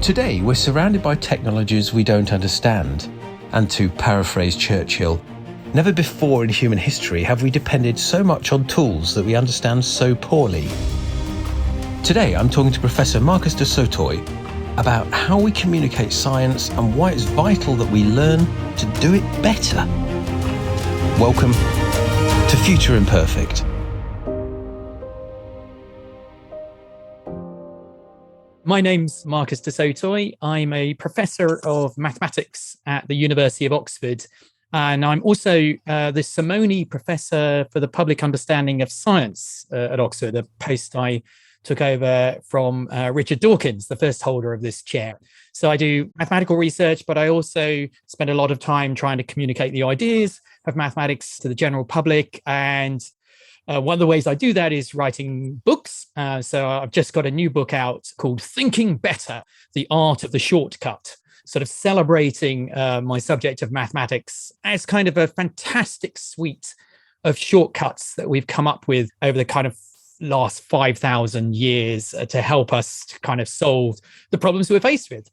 Today, we're surrounded by technologies we don't understand. And to paraphrase Churchill, never before in human history have we depended so much on tools that we understand so poorly. Today, I'm talking to Professor Marcus de Sautoy about how we communicate science and why it's vital that we learn to do it better. Welcome to Future Imperfect. My name's Marcus de Sautoy. I'm a professor of mathematics at the University of Oxford, and I'm also the Simonyi Professor for the Public Understanding of Science at Oxford, a post I took over from Richard Dawkins, the first holder of this chair. So I do mathematical research, but I also spend a lot of time trying to communicate the ideas of mathematics to the general public. And one of the ways I do that is writing books. So I've just got a new book out called Thinking Better, The Art of the Shortcut, sort of celebrating my subject of mathematics as kind of a fantastic suite of shortcuts that we've come up with over the kind of last 5,000 years to help us to kind of solve the problems we're faced with.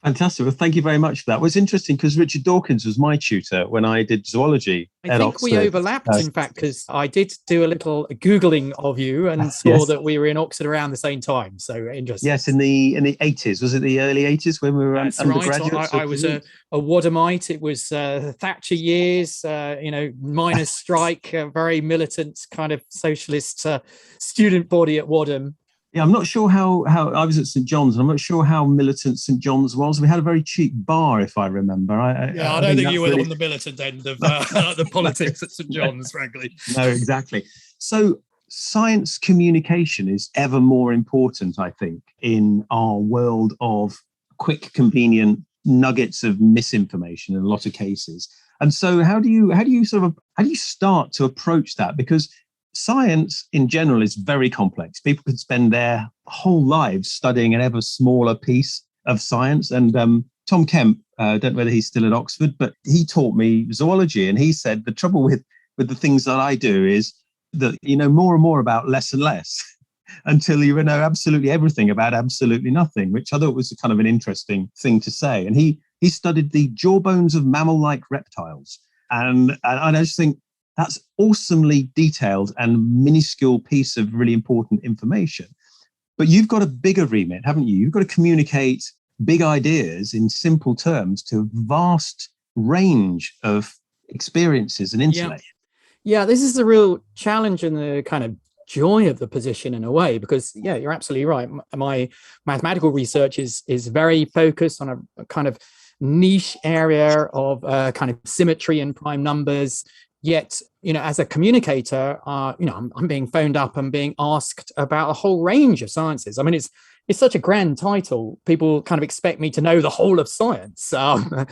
Fantastic. Well, thank you very much for that. It was interesting because Richard Dawkins was my tutor when I did zoology at Oxford. I think we overlapped, in fact, because I did do a little Googling of you and saw that we were in Oxford around the same time. So interesting. Yes, in the 80s. Was it the early 80s when we were undergraduates? Right. I was a Wadhamite. It was Thatcher years, miners' strike, a very militant kind of socialist student body at Wadham. Yeah, I'm not sure how I was at St John's, and I'm not sure how militant St John's was. We had a very cheap bar, if I remember. I don't think you were on the militant end of the politics at St John's, frankly. No, exactly. So science communication is ever more important, I think, in our world of quick, convenient nuggets of misinformation in a lot of cases. And so how do you start to approach that? Because science in general is very complex. People could spend their whole lives studying an ever smaller piece of science. And Tom Kemp, don't know whether he's still at Oxford, but he taught me zoology. And he said the trouble with the things that I do is that you know more and more about less and less until you know absolutely everything about absolutely nothing, which I thought was kind of an interesting thing to say. And he studied the jawbones of mammal-like reptiles. And I just think that's awesomely detailed and minuscule piece of really important information. But you've got a bigger remit, haven't you? You've got to communicate big ideas in simple terms to a vast range of experiences and intellect. Yeah, this is the real challenge and the kind of joy of the position in a way, because, you're absolutely right. My mathematical research is very focused on a kind of niche area of kind of symmetry and prime numbers. Yet, as a communicator, I'm being phoned up and being asked about a whole range of sciences. I mean, it's such a grand title. People kind of expect me to know the whole of science. And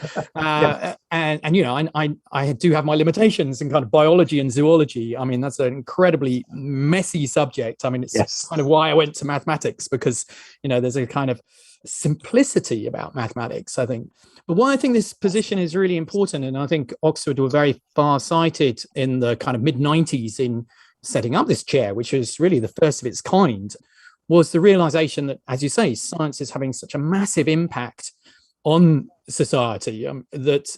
I do have my limitations in kind of biology and zoology. I mean, that's an incredibly messy subject. I mean, it's kind of why I went to mathematics, because, there's a kind of simplicity about mathematics, I think. But why I think this position is really important, and I think Oxford were very far-sighted in the kind of mid-90s in setting up this chair, which was really the first of its kind, was the realization that, as you say, science is having such a massive impact on society, that,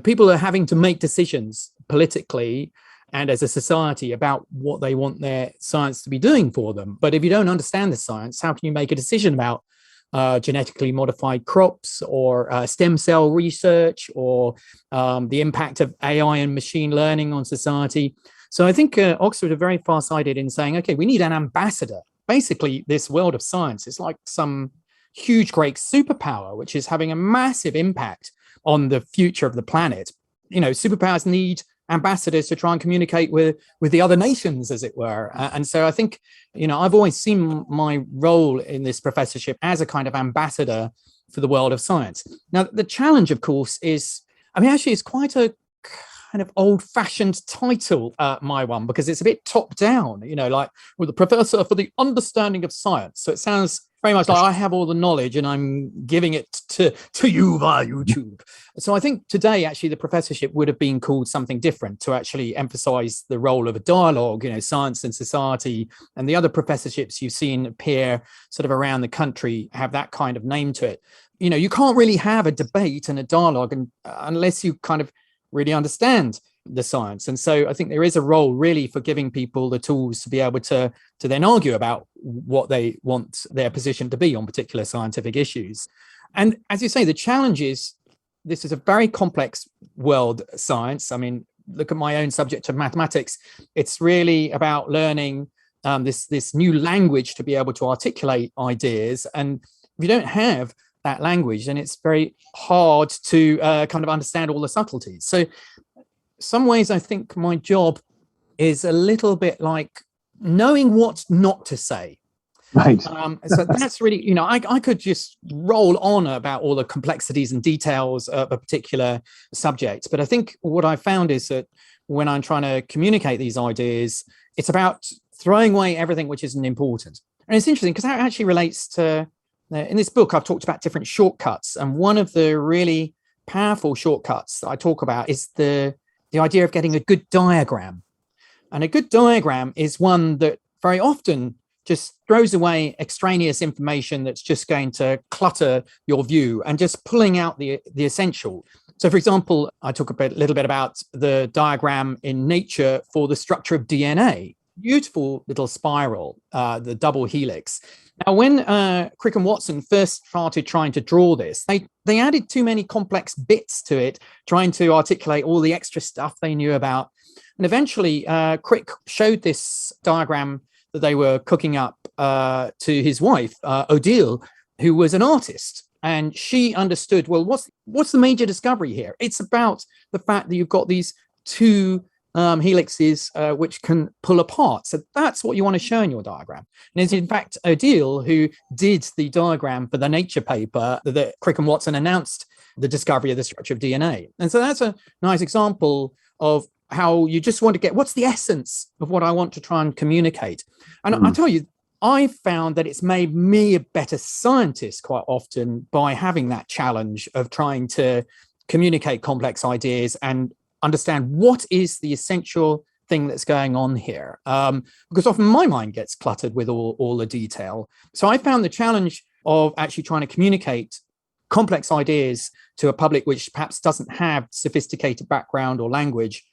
people are having to make decisions politically and as a society about what they want their science to be doing for them. But if you don't understand the science, how can you make a decision about genetically modified crops or stem cell research or the impact of AI and machine learning on society? So I think Oxford are very far-sighted in saying, okay, we need an ambassador. Basically, this world of science is like some huge, great superpower, which is having a massive impact on the future of the planet. Superpowers need ambassadors to try and communicate with the other nations, as it were. And so I think, I've always seen my role in this professorship as a kind of ambassador for the world of science. Now, the challenge, of course, is, actually it's quite a kind of old-fashioned title, my one, because it's a bit top-down, like, the professor for the understanding of science. So it sounds very much like I have all the knowledge and I'm giving it to you via YouTube. So I think today, actually, the professorship would have been called something different to actually emphasize the role of a dialogue, science and society. And the other professorships you've seen appear sort of around the country have that kind of name to it. You can't really have a debate and a dialogue unless you kind of really understand the science. And so I think there is a role really for giving people the tools to be able to then argue about what they want their position to be on particular scientific issues. And as you say, the challenge is this is a very complex world, science. I mean, look at my own subject of mathematics. It's really about learning this new language to be able to articulate ideas. And if you don't have that language, then it's very hard to kind of understand all the subtleties. So some ways I think my job is a little bit like knowing what not to say. Right. So that's really, I could just roll on about all the complexities and details of a particular subject. But I think what I found is that when I'm trying to communicate these ideas, it's about throwing away everything which isn't important. And it's interesting because that actually relates to, in this book, I've talked about different shortcuts. And one of the really powerful shortcuts that I talk about is the idea of getting a good diagram. And a good diagram is one that very often just throws away extraneous information that's just going to clutter your view and just pulling out the essential. So, for example, I talk a little bit about the diagram in Nature for the structure of DNA. Beautiful little spiral, the double helix. Now, when Crick and Watson first started trying to draw this, they added too many complex bits to it, trying to articulate all the extra stuff they knew about. And eventually, Crick showed this diagram that they were cooking up to his wife, Odile, who was an artist. And she understood, well, what's the major discovery here? It's about the fact that you've got these two helixes which can pull apart. So that's what you want to show in your diagram. And it's in fact Odile who did the diagram for the Nature paper that Crick and Watson announced the discovery of the structure of DNA. And so that's a nice example of how you just want to get what's the essence of what I want to try and communicate. And I tell you, I found that it's made me a better scientist quite often by having that challenge of trying to communicate complex ideas and understand what is the essential thing that's going on here. Because often my mind gets cluttered with all the detail. So I found the challenge of actually trying to communicate complex ideas to a public which perhaps doesn't have sophisticated background or language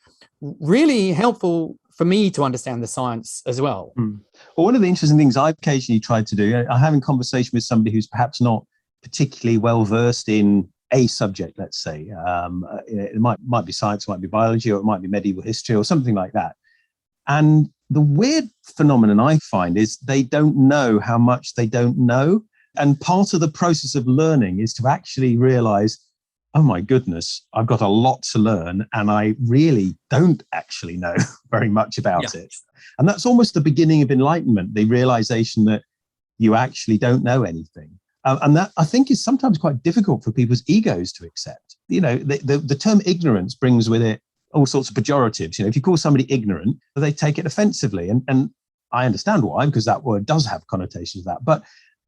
really helpful for me to understand the science as well. Well, one of the interesting things I've occasionally tried to do, I'm having a conversation with somebody who's perhaps not particularly well versed in a subject, let's say. It might be science, it might be biology, or it might be medieval history or something like that. And the weird phenomenon I find is they don't know how much they don't know. And part of the process of learning is to actually realize, oh my goodness, I've got a lot to learn and I really don't actually know very much about it. And that's almost the beginning of enlightenment, the realization that you actually don't know anything. And that, I think, is sometimes quite difficult for people's egos to accept. The term ignorance brings with it all sorts of pejoratives. If you call somebody ignorant, they take it offensively. And I understand why, because that word does have connotations of that. But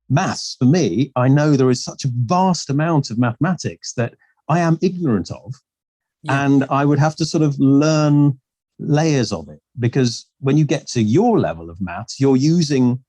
maths, for me, I know there is such a vast amount of mathematics that I am ignorant of. Yeah. And I would have to sort of learn layers of it, because when you get to your level of maths, you're using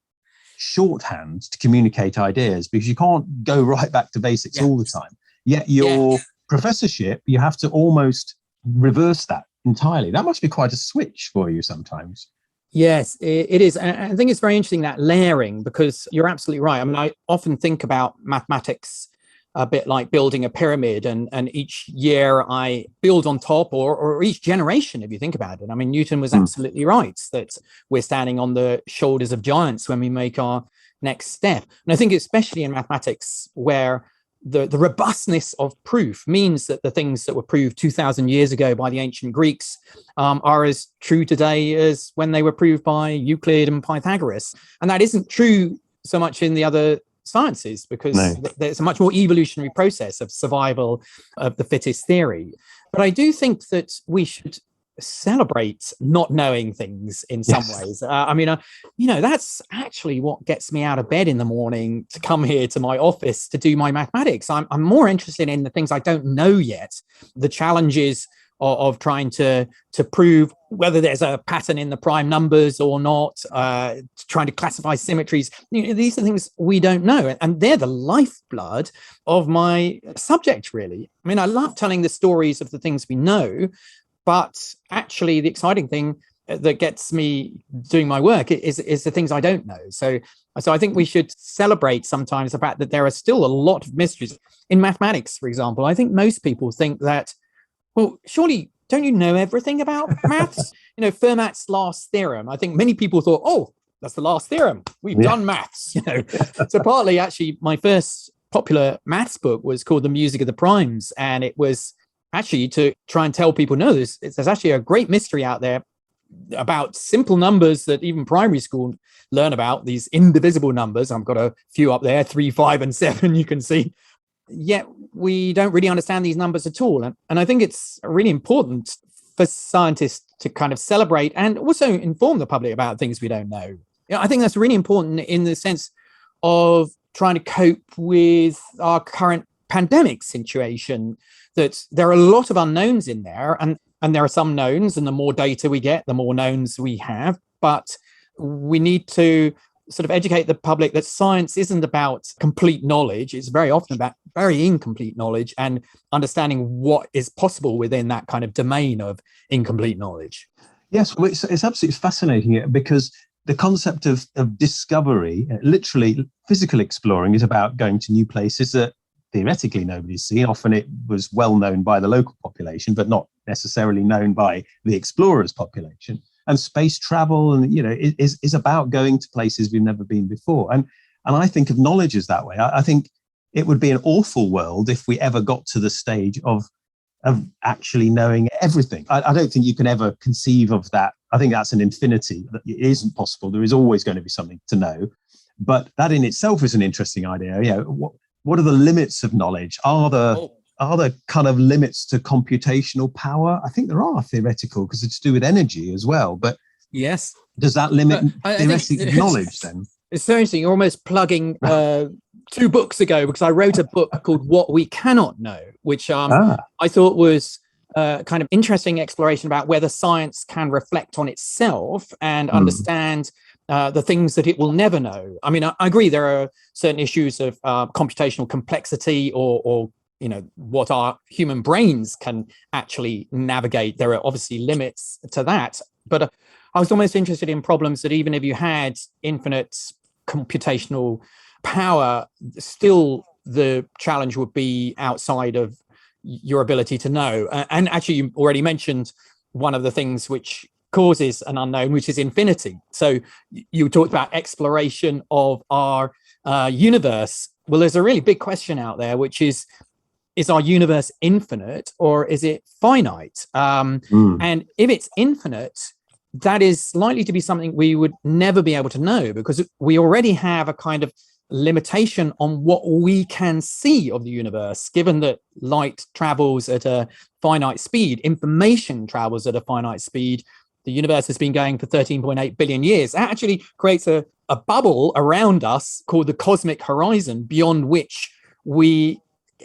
shorthand to communicate ideas, because you can't go right back to basics all the time. Yet your professorship, you have to almost reverse that entirely. That must be quite a switch for you sometimes. Yes, it is. And I think it's very interesting, that layering, because you're absolutely right. I mean, I often think about mathematics a bit like building a pyramid, and each year I build on top, or each generation, if you think about it. I mean, Newton was absolutely right that we're standing on the shoulders of giants when we make our next step. And I think especially in mathematics, where the robustness of proof means that the things that were proved 2,000 years ago by the ancient Greeks are as true today as when they were proved by Euclid and Pythagoras. And that isn't true so much in the other sciences, because there's a much more evolutionary process of survival of the fittest theory. But I do think that we should celebrate not knowing things in some ways. That's actually what gets me out of bed in the morning to come here to my office to do my mathematics. I'm more interested in the things I don't know yet, the challenges of trying to prove whether there's a pattern in the prime numbers or not, trying to classify symmetries. These are things we don't know, and they're the lifeblood of my subject, really. I mean, I love telling the stories of the things we know, but actually the exciting thing that gets me doing my work is the things I don't know. So I think we should celebrate sometimes the fact that there are still a lot of mysteries. In mathematics, for example, I think most people think that, well, surely, don't you know everything about maths? Fermat's last theorem. I think many people thought, oh, that's the last theorem. We've done maths. So partly, actually, my first popular maths book was called The Music of the Primes. And it was actually to try and tell people, no, there's actually a great mystery out there about simple numbers that even primary school learn about, these indivisible numbers. I've got a few up there, 3, 5, and 7, you can see. Yet we don't really understand these numbers at all. And I think it's really important for scientists to kind of celebrate and also inform the public about things we don't know. I think that's really important in the sense of trying to cope with our current pandemic situation, that there are a lot of unknowns in there, and there are some knowns, and the more data we get, the more knowns we have. But we need to sort of educate the public that science isn't about complete knowledge. It's very often about very incomplete knowledge and understanding what is possible within that kind of domain of incomplete knowledge. Yes, well, it's absolutely fascinating because the concept of discovery, literally physical exploring, is about going to new places that theoretically nobody's seen. Often it was well known by the local population, but not necessarily known by the explorers' population. And space travel, and is about going to places we've never been before. And I think of knowledge as that way. I think it would be an awful world if we ever got to the stage of actually knowing everything. I don't think you can ever conceive of that. I think that's an infinity. It isn't possible. There is always going to be something to know. But that in itself is an interesting idea. What are the limits of knowledge? Are there kind of limits to computational power? I think there are theoretical, because it's to do with energy as well. But yes, does that limit theoretical knowledge then? It's so interesting. You're almost plugging 2 books ago, because I wrote a book called What We Cannot Know, which I thought was kind of interesting exploration about whether science can reflect on itself and understand the things that it will never know. I mean, I agree there are certain issues of computational complexity or what our human brains can actually navigate. There are obviously limits to that. But I was almost interested in problems that even if you had infinite computational power, still the challenge would be outside of your ability to know. And actually, you already mentioned one of the things which causes an unknown, which is infinity. So you talked about exploration of our universe. Well, there's a really big question out there, which is our universe infinite or is it finite? And if it's infinite, that is likely to be something we would never be able to know, because we already have a kind of limitation on what we can see of the universe, given that light travels at a finite speed, information travels at a finite speed. The universe has been going for 13.8 billion years. That actually creates a bubble around us called the cosmic horizon, beyond which we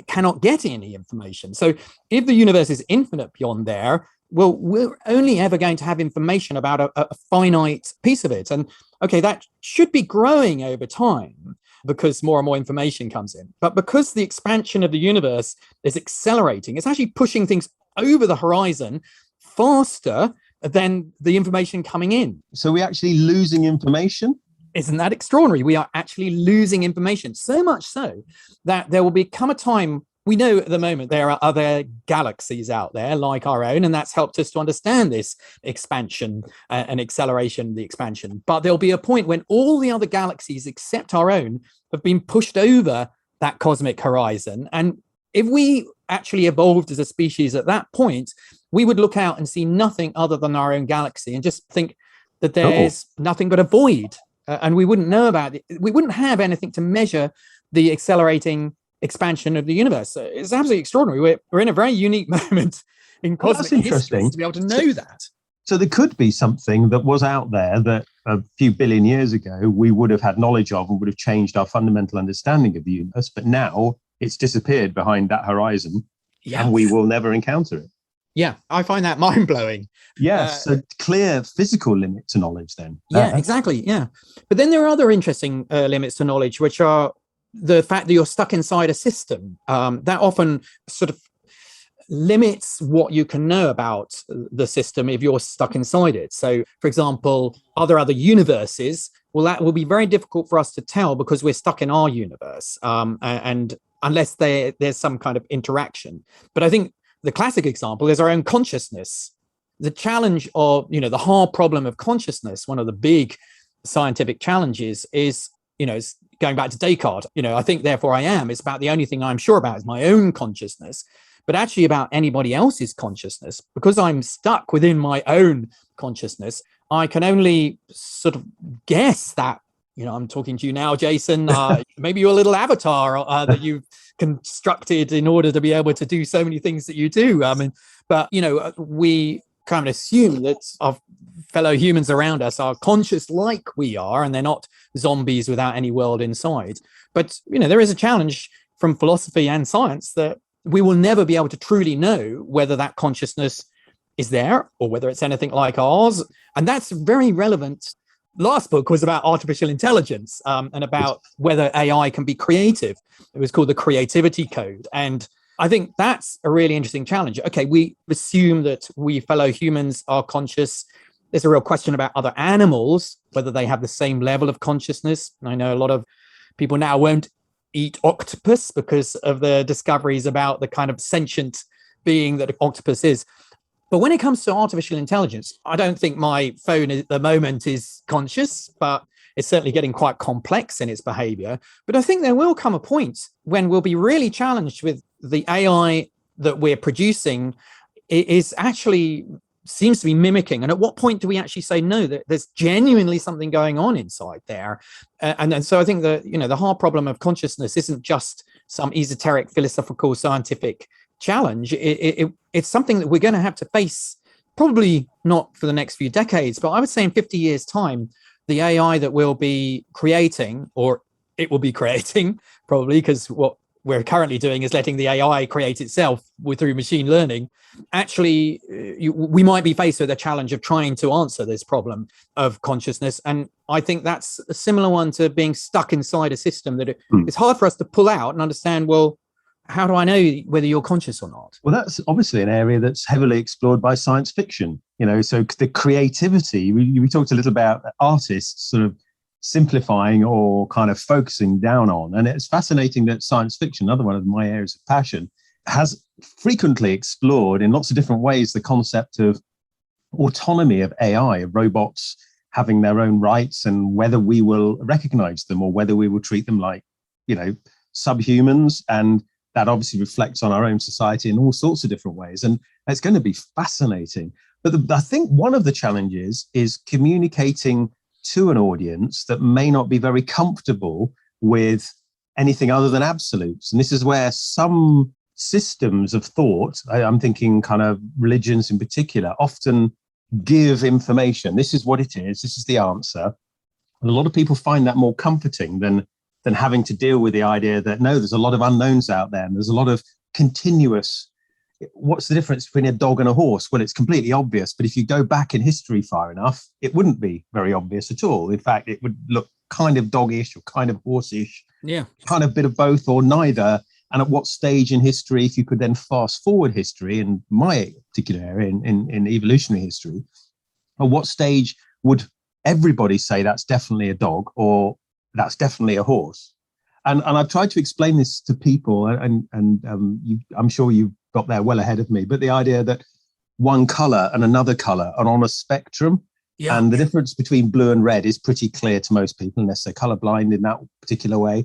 cannot get any information. So if the universe is infinite beyond there, well, we're only ever going to have information about a finite piece of it. And okay, that should be growing over time because more and more information comes in. But because the expansion of the universe is accelerating, it's actually pushing things over the horizon faster than the information coming in. So we're actually losing information? Isn't that extraordinary? We are actually losing information, so much so that there will become a time. We know at the moment there are other galaxies out there like our own, and that's helped us to understand this expansion and acceleration of the expansion. But there'll be a point when all the other galaxies except our own have been pushed over that cosmic horizon. And if we actually evolved as a species at that point, we would look out and see nothing other than our own galaxy and just think that there's nothing but a void. And we wouldn't know about it. We wouldn't have anything to measure the accelerating expansion of the universe. So it's absolutely extraordinary. We're in a very unique moment in Well, cosmic that's interesting. history to be able to know that. So there could be something that was out there that a few billion years ago we would have had knowledge of and would have changed our fundamental understanding of the universe. But now it's disappeared behind that horizon, and we will never encounter it. Yeah, I find that mind-blowing. Yes, so clear physical limit to knowledge then. Yeah, exactly, yeah. But then there are other interesting limits to knowledge, which are the fact that you're stuck inside a system. That often sort of limits what you can know about the system if you're stuck inside it. So, for example, are there other universes? Well, that will be very difficult for us to tell because we're stuck in our universe, and unless there's some kind of interaction. But I think the classic example is our own consciousness. The challenge of, the hard problem of consciousness, one of the big scientific challenges is, it's going back to Descartes, I think, therefore I am. It's about the only thing I'm sure about is my own consciousness, but actually about anybody else's consciousness. Because I'm stuck within my own consciousness, I can only sort of guess that, I'm talking to you now, Jason, maybe you're a little avatar that you've constructed in order to be able to do so many things that you do. But we kind of assume that our fellow humans around us are conscious like we are, and they're not zombies without any world inside. But, there is a challenge from philosophy and science that we will never be able to truly know whether that consciousness is there or whether it's anything like ours. And that's very relevant. Last book was about artificial intelligence and about whether AI can be creative. It was called the Creativity Code. And I think that's a really interesting challenge. Okay, we assume that we fellow humans are conscious. There's a real question about other animals, whether they have the same level of consciousness. I know a lot of people now won't eat octopus because of the discoveries about the kind of sentient being that an octopus is. But when it comes to artificial intelligence, I don't think my phone at the moment is conscious, but it's certainly getting quite complex in its behavior. But I think there will come a point when we'll be really challenged with the AI that we're producing is actually seems to be mimicking. And at what point do we actually say, no, that there's genuinely something going on inside there? And so I think that, the hard problem of consciousness isn't just some esoteric philosophical scientific challenge. It's something that we're going to have to face, probably not for the next few decades, but I would say in 50 years' time, the AI that we'll be creating, or it will be creating, probably, because what we're currently doing is letting the AI create itself through machine learning. Actually, we might be faced with a challenge of trying to answer this problem of consciousness. And I think that's a similar one to being stuck inside a system that it's hard for us to pull out and understand, well, how do I know whether you're conscious or not? Well, that's obviously an area that's heavily explored by science fiction. So the creativity, we talked a little about artists sort of simplifying or kind of focusing down on. And it's fascinating that science fiction, another one of my areas of passion, has frequently explored in lots of different ways the concept of autonomy of AI, of robots having their own rights, and whether we will recognize them or whether we will treat them like, subhumans. And that obviously reflects on our own society in all sorts of different ways. And it's going to be fascinating. But I think one of the challenges is communicating to an audience that may not be very comfortable with anything other than absolutes. And this is where some systems of thought, I'm thinking kind of religions in particular, often give information. This is what it is. This is the answer. And a lot of people find that more comforting than having to deal with the idea that, no, there's a lot of unknowns out there. And there's a lot of continuous. What's the difference between a dog and a horse? Well, it's completely obvious. But if you go back in history far enough, it wouldn't be very obvious at all. In fact, it would look kind of doggish or kind of horseish. Yeah. Kind of bit of both or neither. And at what stage in history, if you could then fast forward history, in my particular area, in evolutionary history, at what stage would everybody say that's definitely a dog or that's definitely a horse? And I've tried to explain this to people, and I'm sure you've got there well ahead of me, but the idea that one color and another color are on a spectrum. Yeah. And the difference between blue and red is pretty clear to most people, unless they're colorblind in that particular way.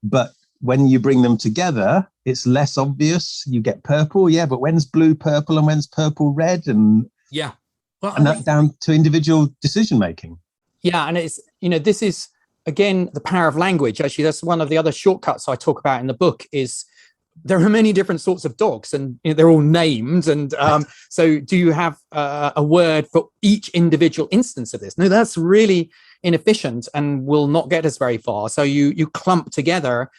But when you bring them together, it's less obvious. You get purple, yeah, but when's blue purple and when's purple red? And yeah, well, and that's down to individual decision making. Yeah, and it's, this is, again, the power of language. Actually, that's one of the other shortcuts I talk about in the book, is there are many different sorts of dogs, and they're all named. And so do you have a word for each individual instance of this? No, that's really inefficient and will not get us very far. So you clump together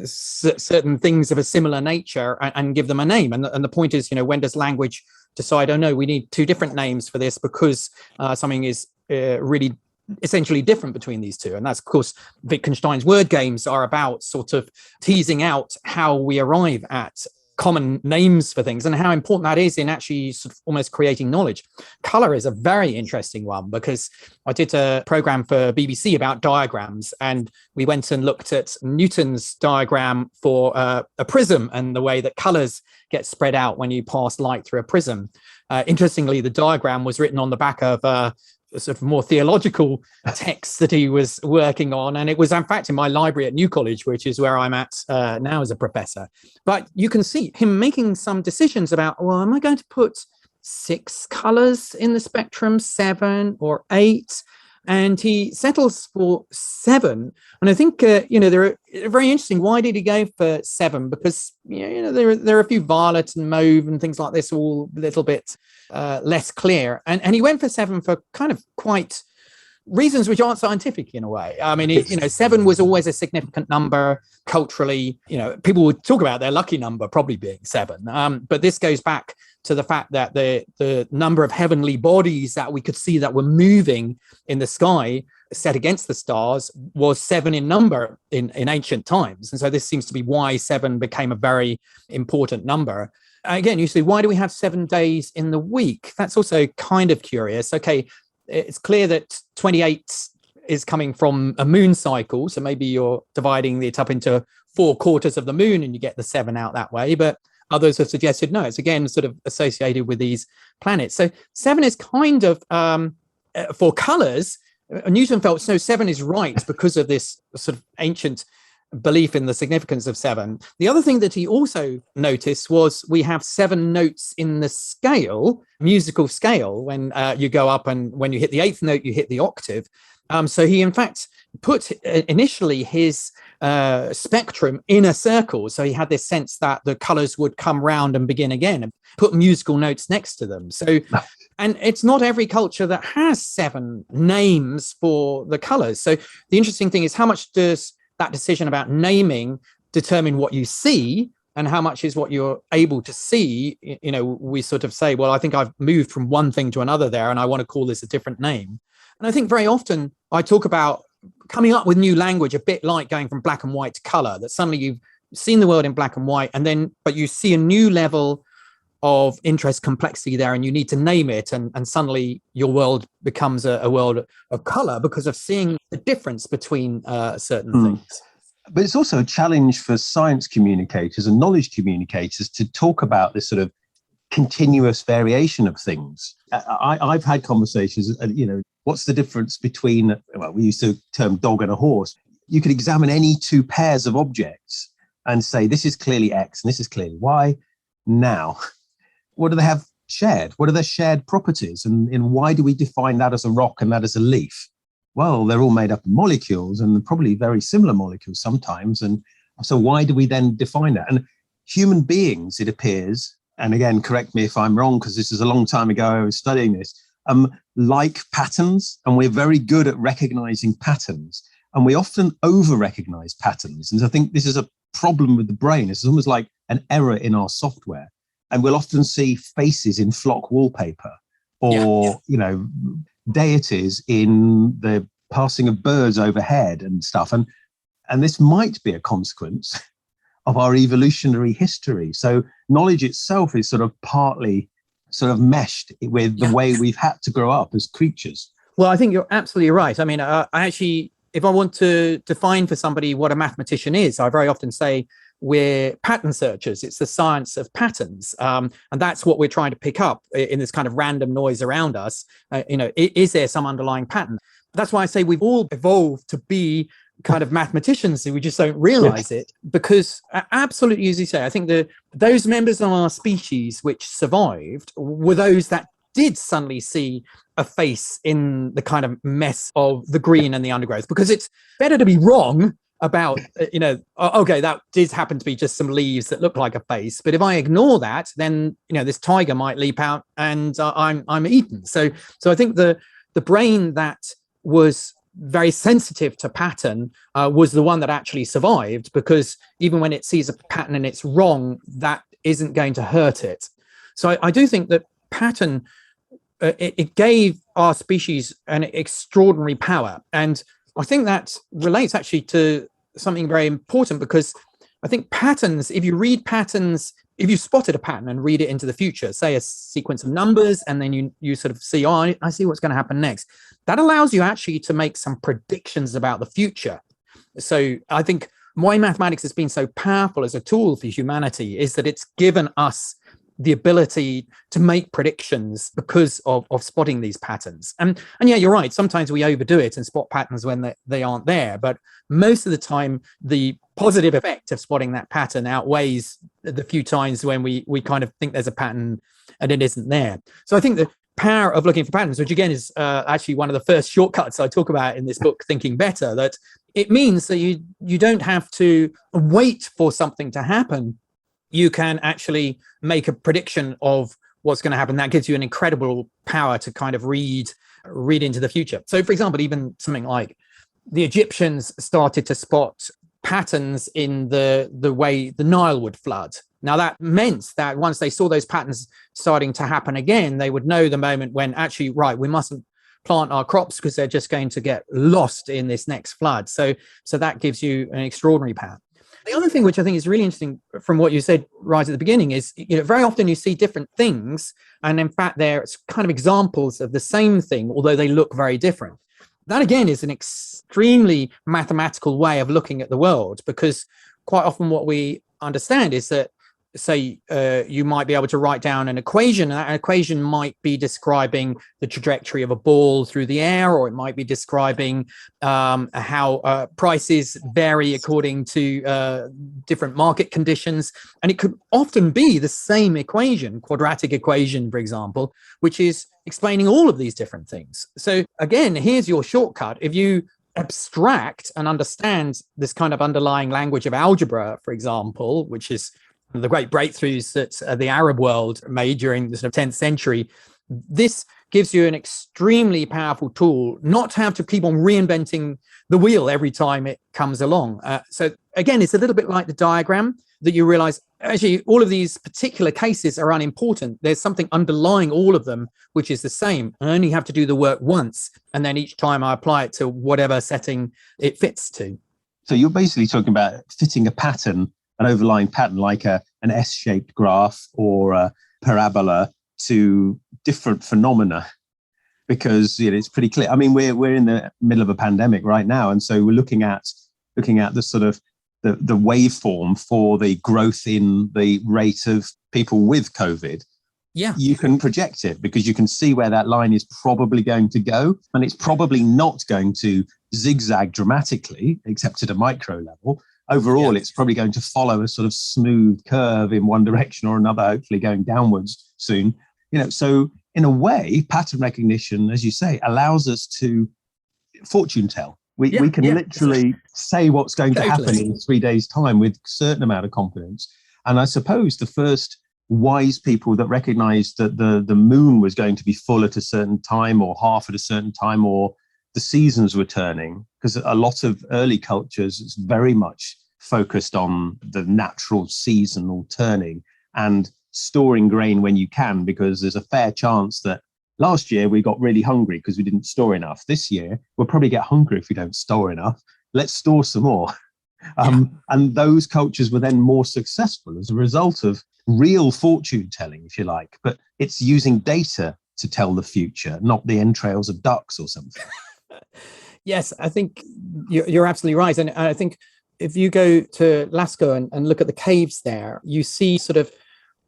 certain things of a similar nature and give them a name. And the point is, when does language decide, oh no, we need two different names for this because something is really essentially different between these two? And that's, of course, Wittgenstein's word games are about sort of teasing out how we arrive at common names for things and how important that is in actually sort of almost creating knowledge. Color is a very interesting one, because I did a program for BBC about diagrams, and we went and looked at Newton's diagram for a prism and the way that colors get spread out when you pass light through a prism. Interestingly, the diagram was written on the back of a sort of more theological text that he was working on. And it was, in fact, in my library at New College, which is where I'm at now as a professor. But you can see him making some decisions about, well, am I going to put 6 colors in the spectrum, 7 or 8? And he settles for 7. And I think, they're very interesting. Why did he go for 7? Because, there are a few violet and mauve and things like this, all a little bit less clear. And he went for 7 for kind of quite reasons which aren't scientific in a way. I mean, 7 was always a significant number culturally. People would talk about their lucky number probably being 7. But this goes back to the fact that the number of heavenly bodies that we could see that were moving in the sky set against the stars was 7 in number in ancient times. And so this seems to be why 7 became a very important number. Again, you see, why do we have 7 days in the week? That's also kind of curious. Okay, it's clear that 28 is coming from a moon cycle. So maybe you're dividing it up into 4 quarters of the moon and you get the 7 out that way. But others have suggested, no, it's again sort of associated with these planets. So 7 is kind of, for colors, Newton felt, no, 7 is right because of this sort of ancient belief in the significance of 7. The other thing that he also noticed was we have 7 notes in the scale, musical scale, when you go up, and when you hit the 8th note, you hit the octave. So he, in fact, put initially his spectrum in a circle. So he had this sense that the colors would come round and begin again, and put musical notes next to them. So, and it's not every culture that has 7 names for the colors. So the interesting thing is, how much does that decision about naming determine what you see, and how much is what you're able to see? We sort of say, well, I think I've moved from one thing to another there, and I want to call this a different name. And I think very often I talk about coming up with new language, a bit like going from black and white to color, that suddenly you've seen the world in black and white, but you see a new level of interest, complexity there, and you need to name it. And suddenly your world becomes a world of color because of seeing the difference between certain things. But it's also a challenge for science communicators and knowledge communicators to talk about this sort of continuous variation of things. I've had conversations, what's the difference between, we used to term dog and a horse. You could examine any 2 pairs of objects and say, this is clearly X and this is clearly Y. Now, what do they have shared? What are their shared properties? And why do we define that as a rock and that as a leaf? Well, they're all made up of molecules, and probably very similar molecules sometimes. And so why do we then define that? And human beings, it appears, and again, correct me if I'm wrong, because this is a long time ago I was studying this, like patterns, and we're very good at recognizing patterns. And we often over-recognize patterns. And I think this is a problem with the brain. It's almost like an error in our software. And we'll often see faces in flock wallpaper, or, deities in the passing of birds overhead and stuff. And this might be a consequence of our evolutionary history. So knowledge itself is sort of partly sort of meshed with the way we've had to grow up as creatures. Well, I think you're absolutely right. I mean, I actually, if I want to define for somebody what a mathematician is, I very often say we're pattern searchers. It's the science of patterns. And that's what we're trying to pick up in this kind of random noise around us. Is there some underlying pattern? That's why I say we've all evolved to be kind of mathematicians, we just don't realize it, because absolutely, as you say, I think those members of our species which survived were those that did suddenly see a face in the kind of mess of the green and the undergrowth, because it's better to be wrong about, okay, that did happen to be just some leaves that look like a face. But if I ignore that, then, this tiger might leap out and I'm eaten. So I think the brain that was very sensitive to pattern was the one that actually survived, because even when it sees a pattern and it's wrong, that isn't going to hurt it. So I do think that pattern, it gave our species an extraordinary power. And I think that relates actually to something very important, because I think patterns, if you read patterns, if you spotted a pattern and read it into the future, say a sequence of numbers, and then you sort of see, I see what's going to happen next, that allows you actually to make some predictions about the future. So I think why mathematics has been so powerful as a tool for humanity is that it's given us the ability to make predictions because of spotting these patterns. And yeah, you're right. Sometimes we overdo it and spot patterns when they aren't there. But most of the time, the positive effect of spotting that pattern outweighs the few times when we kind of think there's a pattern and it isn't there. So I think the power of looking for patterns, which again is actually one of the first shortcuts I talk about in this book, Thinking Better, that it means that you don't have to wait for something to happen. You can actually make a prediction of what's going to happen. That gives you an incredible power to kind of read into the future. So, for example, even something like the Egyptians started to spot patterns in the way the Nile would flood. Now, that meant that once they saw those patterns starting to happen again, they would know the moment when actually, right, we mustn't plant our crops because they're just going to get lost in this next flood. So that gives you an extraordinary power. The other thing which I think is really interesting from what you said right at the beginning is, very often you see different things, and in fact, they're kind of examples of the same thing, although they look very different. That, again, is an extremely mathematical way of looking at the world, because quite often what we understand is that, say, you might be able to write down an equation, and that equation might be describing the trajectory of a ball through the air, or it might be describing how prices vary according to different market conditions. And it could often be the same equation, quadratic equation, for example, which is explaining all of these different things. So again, here's your shortcut. If you abstract and understand this kind of underlying language of algebra, for example, which is the great breakthroughs that the Arab world made during the sort of 10th century, this gives you an extremely powerful tool not to have to keep on reinventing the wheel every time it comes along. So again, it's a little bit like the diagram, that you realize actually all of these particular cases are unimportant. There's something underlying all of them, which is the same. I only have to do the work once, and then each time I apply it to whatever setting it fits to. So you're basically talking about fitting a pattern, an overlying pattern like an S-shaped graph or a parabola to different phenomena, because it's pretty clear. I mean, we're in the middle of a pandemic right now, and so we're looking at the sort of the waveform for the growth in the rate of people with COVID. Yeah, you can project it because you can see where that line is probably going to go, and it's probably not going to zigzag dramatically, except at a micro level. Overall, It's probably going to follow a sort of smooth curve in one direction or another, hopefully going downwards soon. So in a way, pattern recognition, as you say, allows us to fortune tell. We can literally say what's going to happen in 3 days' time with a certain amount of confidence. And I suppose the first wise people that recognized that the moon was going to be full at a certain time, or half at a certain time, or the seasons were turning, because a lot of early cultures is very much focused on the natural seasonal turning and storing grain when you can, because there's a fair chance that last year we got really hungry because we didn't store enough. This year we'll probably get hungry if we don't store enough. Let's store some more. And those cultures were then more successful as a result of real fortune telling, if you like, but it's using data to tell the future, not the entrails of ducks or something. Yes, I think you're absolutely right. And I think if you go to Lascaux and look at the caves there, you see sort of,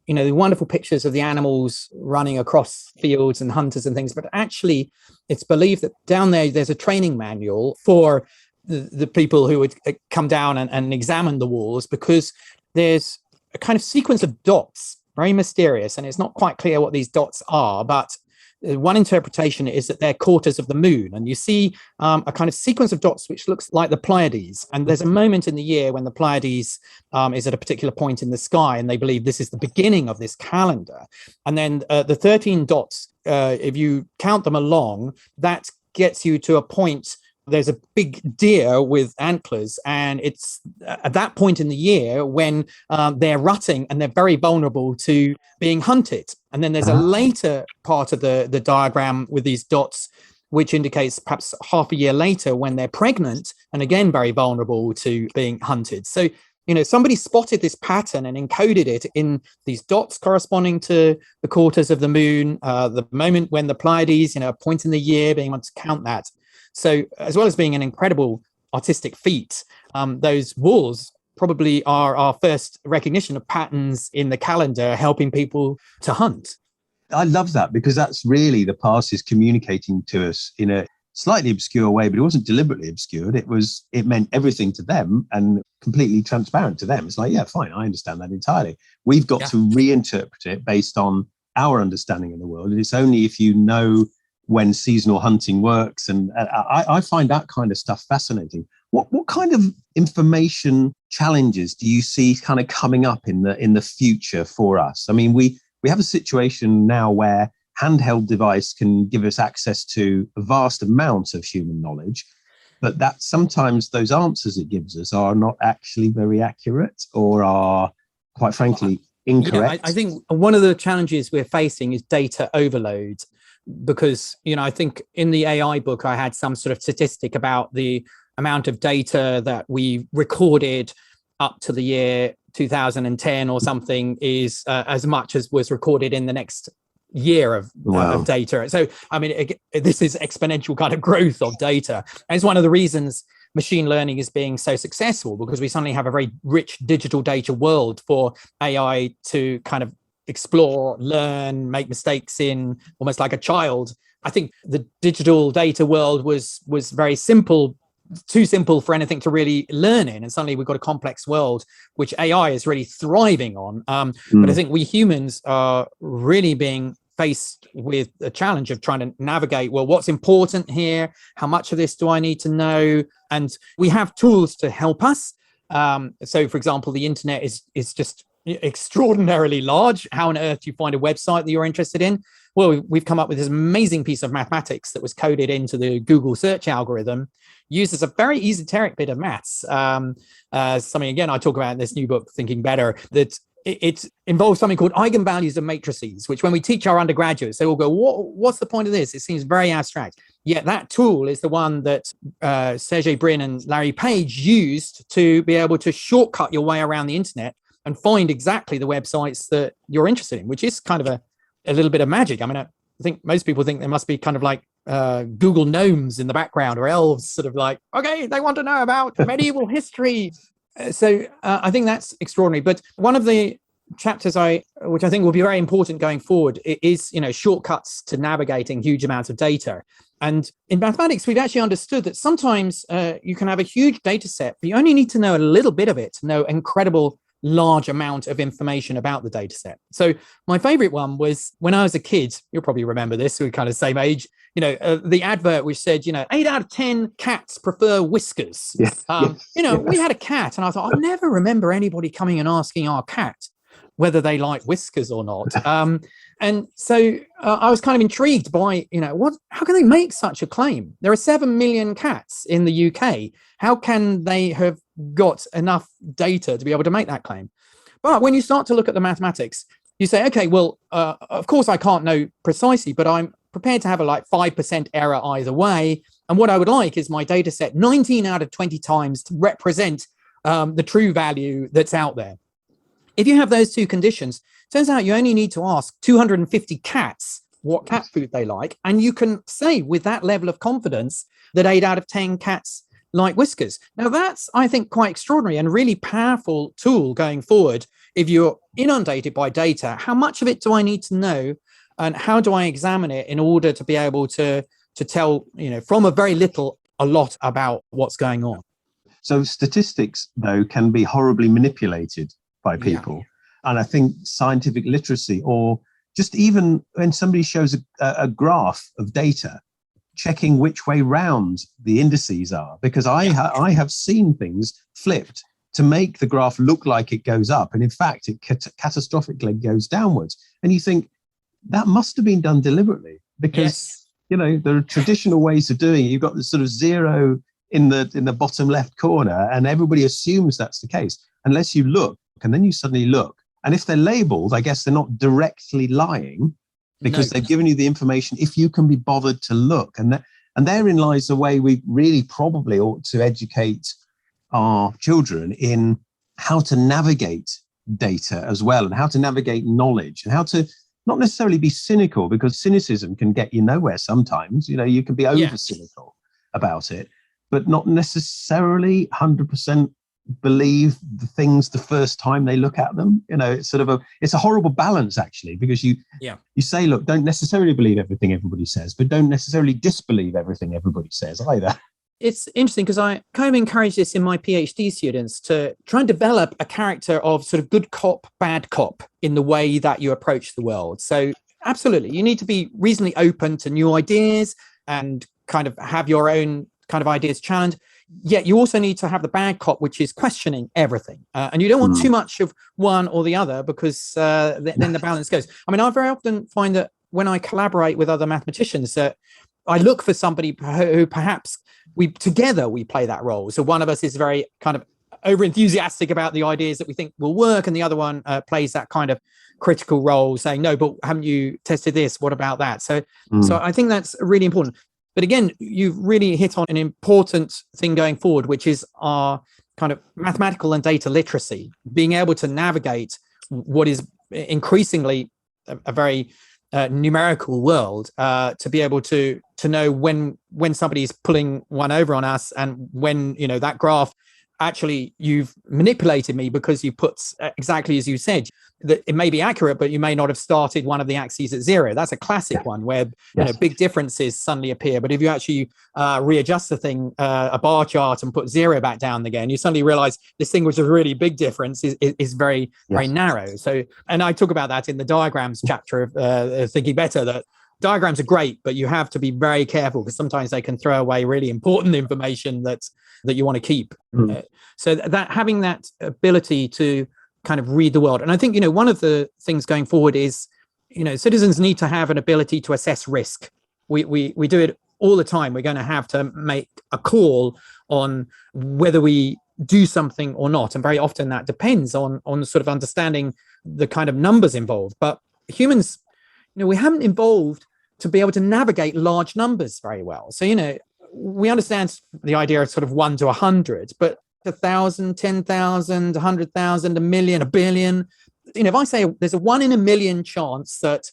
the wonderful pictures of the animals running across fields and hunters and things. But actually, it's believed that down there's a training manual for the people who would come down and examine the walls, because there's a kind of sequence of dots, very mysterious. And it's not quite clear what these dots are, but One interpretation is that they're quarters of the moon, and you see a kind of sequence of dots which looks like the Pleiades. And there's a moment in the year when the Pleiades is at a particular point in the sky, and they believe this is the beginning of this calendar. And then the 13 dots, if you count them along, that gets you to a point. There's a big deer with antlers, and it's at that point in the year when they're rutting and they're very vulnerable to being hunted. And then there's a later part of the diagram with these dots, which indicates perhaps half a year later when they're pregnant and again very vulnerable to being hunted. So, somebody spotted this pattern and encoded it in these dots corresponding to the quarters of the moon, the moment when the Pleiades, a point in the year, being able to count that. So as well as being an incredible artistic feat, those walls probably are our first recognition of patterns in the calendar, helping people to hunt. I love that, because that's really the past is communicating to us in a slightly obscure way, but it wasn't deliberately obscured. It meant everything to them and completely transparent to them. It's like, yeah, fine, I understand that entirely. We've got to reinterpret it based on our understanding of the world. And it's only if you know when seasonal hunting works. And I find that kind of stuff fascinating. What kind of information challenges do you see kind of coming up in the future for us? I mean, we have a situation now where handheld device can give us access to a vast amount of human knowledge, but that sometimes those answers it gives us are not actually very accurate or are, quite frankly, incorrect. Yeah, I think one of the challenges we're facing is data overload. Because, I think in the AI book, I had some sort of statistic about the amount of data that we recorded up to the year 2010 or something is as much as was recorded in the next year of data. So, I mean, this is exponential kind of growth of data. And it's one of the reasons machine learning is being so successful, because we suddenly have a very rich digital data world for AI to kind of explore, learn, make mistakes in, almost like a child. I think the digital data world was very simple, too simple for anything to really learn in. And suddenly we've got a complex world, which AI is really thriving on. But I think we humans are really being faced with a challenge of trying to navigate, well, what's important here? How much of this do I need to know? And we have tools to help us. So, for example, the internet is just extraordinarily large. How on earth do you find a website that you're interested in? Well, we've come up with this amazing piece of mathematics that was coded into the Google search algorithm, uses a very esoteric bit of maths. Something, again, I talk about in this new book, Thinking Better, that it involves something called eigenvalues of matrices, which when we teach our undergraduates, they all go, what's the point of this? It seems very abstract. Yet that tool is the one that Sergey Brin and Larry Page used to be able to shortcut your way around the internet and find exactly the websites that you're interested in, which is kind of a little bit of magic. I mean, I think most people think there must be kind of like Google gnomes in the background, or elves sort of like, okay, they want to know about medieval history. So I think that's extraordinary. But one of the chapters which I think will be very important going forward is, shortcuts to navigating huge amounts of data. And in mathematics, we've actually understood that sometimes you can have a huge data set, but you only need to know a little bit of it to know incredible large amount of information about the data set. So my favorite one was when I was a kid. You'll probably remember this, we're kind of same age, the advert which said, 8 out of 10 cats prefer whiskers. Yes. We had a cat, and I thought, I never remember anybody coming and asking our cat whether they like whiskers or not. And so I was kind of intrigued by, how can they make such a claim? There are 7 million cats in the UK. How can they have got enough data to be able to make that claim? But when you start to look at the mathematics, you say, okay, well, of course I can't know precisely, but I'm prepared to have a 5% error either way. And what I would like is my data set 19 out of 20 times to represent the true value that's out there. If you have those two conditions, turns out you only need to ask 250 cats what cat food they like, and you can say with that level of confidence that 8 out of 10 cats like whiskers. Now that's, I think, quite extraordinary and really powerful tool going forward. If you're inundated by data, how much of it do I need to know, and how do I examine it in order to be able to tell, from a very little, a lot about what's going on? So statistics, though, can be horribly manipulated by people. Yeah. And I think scientific literacy, or just even when somebody shows a graph of data, checking which way round the indices are, because I have seen things flipped to make the graph look like it goes up, and in fact it catastrophically goes downwards. And you think that must have been done deliberately, because there are traditional ways of doing it. You've got the sort of zero in the bottom left corner, and everybody assumes that's the case unless you look, and then you suddenly look. And if they're labeled, I guess they're not directly lying, because they've given you the information if you can be bothered to look. And therein lies the way we really probably ought to educate our children in how to navigate data as well, and how to navigate knowledge, and how to not necessarily be cynical, because cynicism can get you nowhere sometimes. You can be over cynical about it, but not necessarily 100% believe the things the first time they look at them. It's sort of it's a horrible balance, actually, because you say, look, don't necessarily believe everything everybody says, but don't necessarily disbelieve everything everybody says either. It's interesting because I kind of encourage this in my PhD students to try and develop a character of sort of good cop, bad cop in the way that you approach the world. So absolutely, you need to be reasonably open to new ideas and kind of have your own kind of ideas challenged. Yet you also need to have the bad cop, which is questioning everything. And you don't want too much of one or the other, because then the balance goes. I mean, I very often find that when I collaborate with other mathematicians, that I look for somebody who perhaps we play that role. So one of us is very kind of over enthusiastic about the ideas that we think will work, and the other one plays that kind of critical role, saying, no, but haven't you tested this? What about that? So I think that's really important. But again, you've really hit on an important thing going forward, which is our kind of mathematical and data literacy, being able to navigate what is increasingly a very numerical world, to be able to know when somebody's pulling one over on us, and when that graph, actually you've manipulated me because you put exactly as you said, that it may be accurate, but you may not have started one of the axes at zero. That's a classic one where big differences suddenly appear. But if you actually readjust the thing, a bar chart, and put zero back down again, you suddenly realize this thing, which is a really big difference, is very very narrow. So, and I talk about that in the diagrams chapter of Thinking Better, that diagrams are great, but you have to be very careful, because sometimes they can throw away really important information that you want to keep. So that having that ability to kind of read the world. And I think, one of the things going forward is, citizens need to have an ability to assess risk. We do it all the time. We're going to have to make a call on whether we do something or not. And very often that depends on sort of understanding the kind of numbers involved. But humans, we haven't evolved to be able to navigate large numbers very well. So, we understand the idea of sort of 1 to 100, but 1,000, 10,000, 100,000, a million, a billion. If I say there's a 1 in a million chance that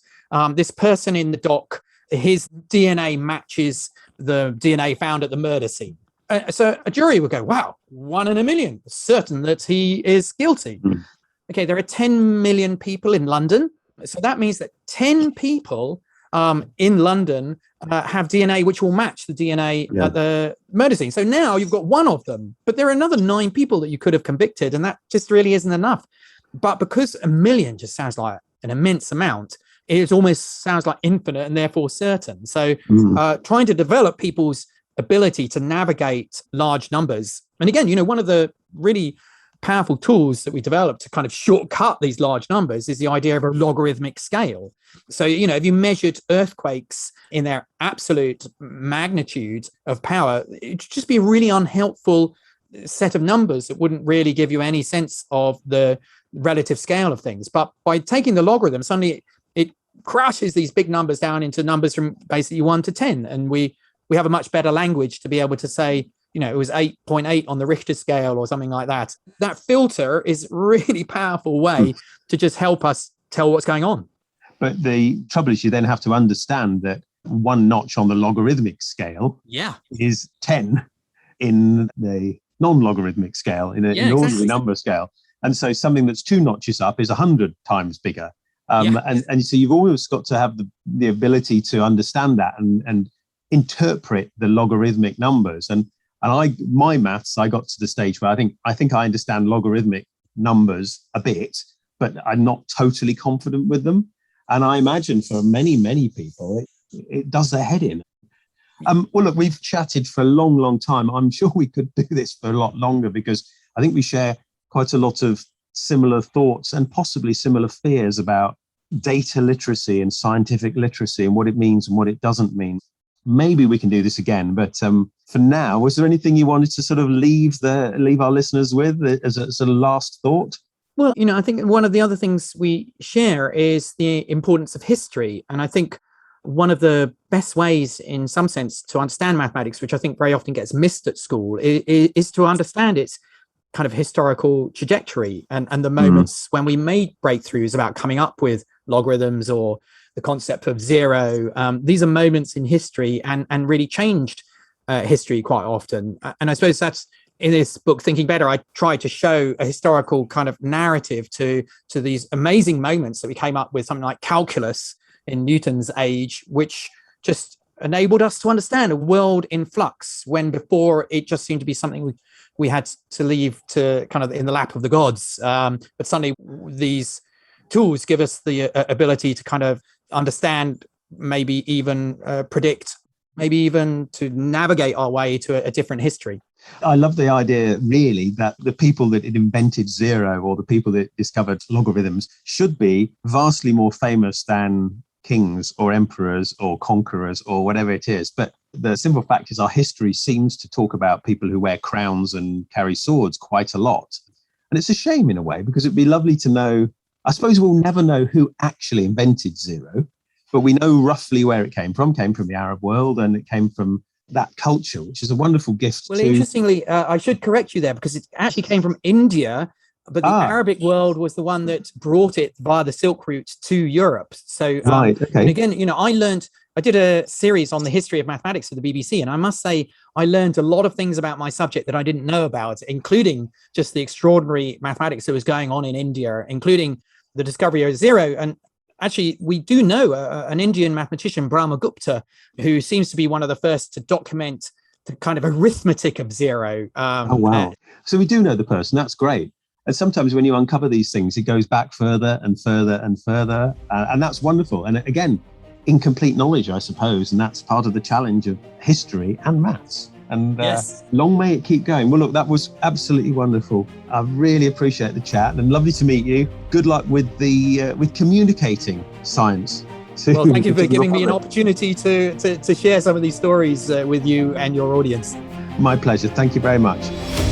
this person in the dock, his DNA matches the DNA found at the murder scene. So a jury would go, wow, 1 in a million, certain that he is guilty. Okay, there are 10 million people in London. So that means that 10 people in London have DNA which will match the DNA at the murder scene. So now you've got one of them, but there are another 9 people that you could have convicted, and that just really isn't enough. But because a million just sounds like an immense amount, it almost sounds like infinite and therefore certain. So trying to develop people's ability to navigate large numbers. And again, one of the really powerful tools that we developed to kind of shortcut these large numbers is the idea of a logarithmic scale. So, if you measured earthquakes in their absolute magnitude of power, it'd just be a really unhelpful set of numbers that wouldn't really give you any sense of the relative scale of things. But by taking the logarithm, suddenly it crushes these big numbers down into numbers from basically 1 to 10. And we have a much better language to be able to say, it was 8.8 on the Richter scale or something like that. That filter is a really powerful way to just help us tell what's going on. But the trouble is, you then have to understand that 1 notch on the logarithmic scale is 10 in the non-logarithmic scale, in an ordinary number scale. And so something that's 2 notches up is 100 times bigger. And so you've always got to have the ability to understand that and interpret the logarithmic numbers. And my maths, I got to the stage where I think I understand logarithmic numbers a bit, but I'm not totally confident with them. And I imagine for many, many people, it does their head in. Well, look, we've chatted for a long, long time. I'm sure we could do this for a lot longer because I think we share quite a lot of similar thoughts and possibly similar fears about data literacy and scientific literacy and what it means and what it doesn't mean. Maybe we can do this again, but for now, was there anything you wanted to sort of leave our listeners with as a sort of last thought? Well, I think one of the other things we share is the importance of history. And I think one of the best ways, in some sense, to understand mathematics, which I think very often gets missed at school, is to understand its kind of historical trajectory and the moments when we made breakthroughs about coming up with logarithms or the concept of zero. These are moments in history and really changed history quite often. And I suppose that's in this book, Thinking Better, I try to show a historical kind of narrative to these amazing moments that we came up with, something like calculus in Newton's age, which just enabled us to understand a world in flux when before it just seemed to be something we had to leave to kind of in the lap of the gods. But suddenly these tools give us the ability to kind of understand, maybe even predict, maybe even to navigate our way to a different history. I love the idea, really, that the people that had invented zero or the people that discovered logarithms should be vastly more famous than kings or emperors or conquerors or whatever it is. But the simple fact is our history seems to talk about people who wear crowns and carry swords quite a lot. And it's a shame in a way, because it'd be lovely to know. I suppose we'll never know who actually invented zero, but we know roughly where it came from. It came from the Arab world, and it came from that culture, which is a wonderful gift. Well, interestingly, I should correct you there, because it actually came from India, but the Arabic world was the one that brought it via the Silk Route to Europe. So, right, okay. And again, I did a series on the history of mathematics for the BBC, and I must say I learned a lot of things about my subject that I didn't know about, including just the extraordinary mathematics that was going on in India, including the discovery of zero. And actually, we do know an Indian mathematician, Brahmagupta, who seems to be one of the first to document the kind of arithmetic of zero. Oh, wow. So we do know the person. That's great. And sometimes when you uncover these things, it goes back further and further and further. And that's wonderful. And again, incomplete knowledge, I suppose. And that's part of the challenge of history and maths. And yes. Long may it keep going. Well, look, that was absolutely wonderful. I really appreciate the chat, and lovely to meet you. Good luck with with communicating science. Well, thank you for giving me an opportunity to share some of these stories with you and your audience. My pleasure. Thank you very much.